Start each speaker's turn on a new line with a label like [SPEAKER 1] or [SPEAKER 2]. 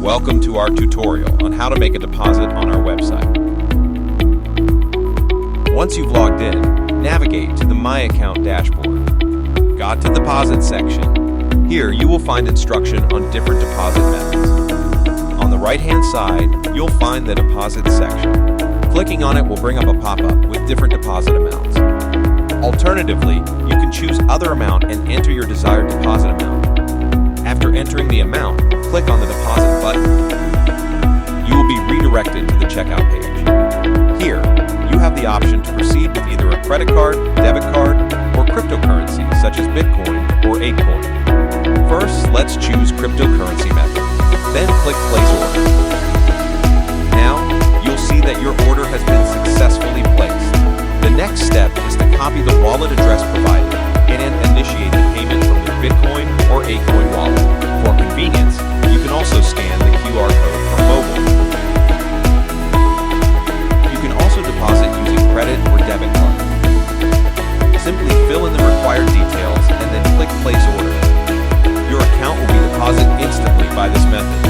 [SPEAKER 1] Welcome to our tutorial on how to make a deposit on our website. Once you've logged in, navigate to the My Account dashboard. Got to the Deposit section. Here you will find instruction on different deposit methods. On the right-hand side, you'll find the Deposit section. Clicking on it will bring up a pop-up with different deposit amounts. Alternatively, you can choose other amount and enter your desired deposit amount. After entering the amount, click on the deposit button. You will be redirected to the checkout page. Here, you have the option to proceed with either a credit card, debit card, or cryptocurrency such as Bitcoin or ApeCoin. First, let's choose cryptocurrency method. Then click Place Order. Now, you'll see that your order has been successfully placed. The next step is to copy the wallet address provided and initiate the payment from your Bitcoin or ApeCoin wallet. For convenience, you can also scan the QR code from mobile. You can also deposit using credit or debit card. Simply fill in the required details and then click Place Order. Your account will be deposited instantly by this method.